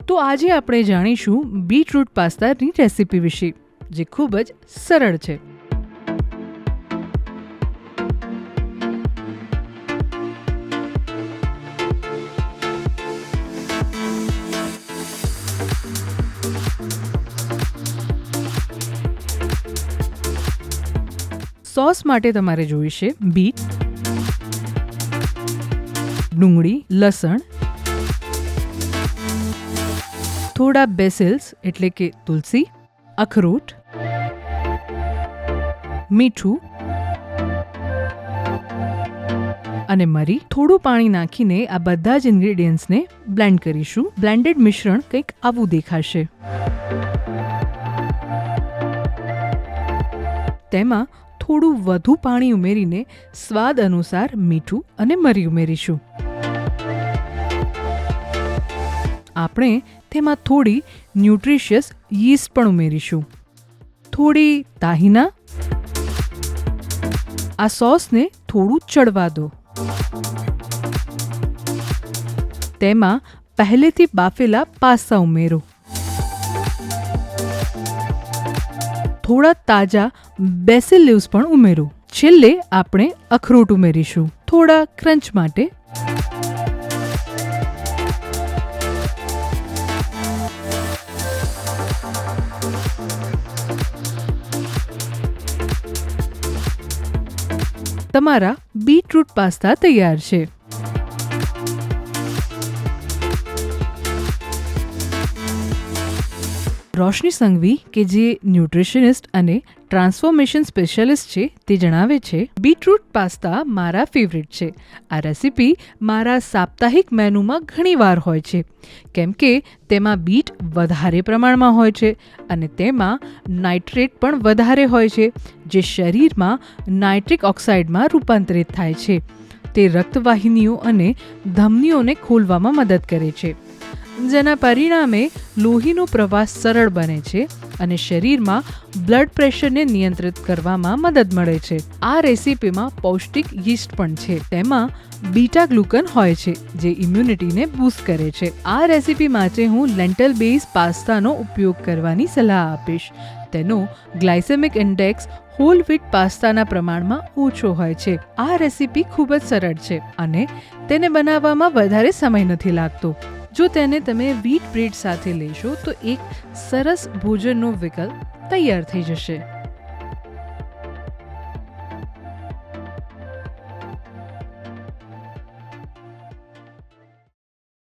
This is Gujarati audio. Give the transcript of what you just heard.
તો આજે આપણે જાણીશું બીટરૂટ પાસ્તાની રેસીપી વિશે, જે ખૂબ જ સરળ છે. સોસ માટે તમારે જોઈશે બીટ, ડુંગળી, લસણ, થોડા બેસિલ્સ એટલે કે તુલસી, અખરોટ, મીઠું અને મરી. થોડું પાણી નાખીને આ બધા જ ઇન્ગ્રેડિયન્ટ્સને બ્લેન્ડ કરીશું. બ્લેન્ડેડ મિશ્રણ કંઈક આવું દેખાશે. તેમાં થોડું વધુ પાણી ઉમેરીને સ્વાદ અનુસાર મીઠું અને મરી ઉમેરીશું. આપણે તેમાં થોડી ન્યુટ્રિશિયસ યીસ્ટ પણ ઉમેરીશું. થોડી તાહિના. આ સોસને થોડું ચડવા દો. તેમાં પહેલેથી બાફેલા પાસ્તા ઉમેરો. થોડા તાજા બેસિલ લીવ્સ પણ ઉમેરો. છેલ્લે આપણે અખરોટ ઉમેરીશું થોડા ક્રંચ માટે. તમારા બીટરૂટ પાસ્તા તૈયાર છે. રોશની સંઘવી, કે જે ન્યુટ્રિશનિસ્ટ અને ટ્રાન્સફોર્મેશન સ્પેશિયાલિસ્ટ છે, તે જણાવે છે, બીટરૂટ પાસ્તા મારા ફેવરિટ છે. આ રેસીપી મારા સાપ્તાહિક મેનુમાં ઘણીવાર હોય છે, કેમ કે તેમાં બીટ વધારે પ્રમાણમાં હોય છે અને તેમાં નાઇટ્રેટ પણ વધારે હોય છે, જે શરીરમાં નાઇટ્રિક ઓક્સાઇડમાં રૂપાંતરિત થાય છે. તે રક્તવાહિનીઓ અને ધમનીઓને ખોલવામાં મદદ કરે છે, જેના પરિણામે લોહીનો પ્રવાહ સરળ બને છે અને શરીરમાં બ્લડ પ્રેશરને નિયંત્રિત કરવામાં મદદ મળે છે. આ રેસીપીમાં પૌષ્ટિક યીસ્ટ પણ છે. તેમાં બીટા ગ્લુકન હોય છે, જે ઇમ્યુનિટીને બૂસ્ટ કરે છે. આ રેસીપી માટે હું લેન્ટલ બેઝ પાસ્તાનો ઉપયોગ કરવાની સલાહ આપીશ. તેનો ગ્લાયસેમિક ઇન્ડેક્સ હોલ વ્હીટ પાસ્તાના પ્રમાણમાં ઓછો હોય છે. આ રેસીપી ખૂબ જ સરળ છે અને તેને બનાવવામાં વધારે સમય નથી લાગતો. જો તેને તમે વ્હીટ બ્રેડ સાથે લેશો તો એક સરસ ભોજનનો વિકલ્પ તૈયાર થઈ જશે.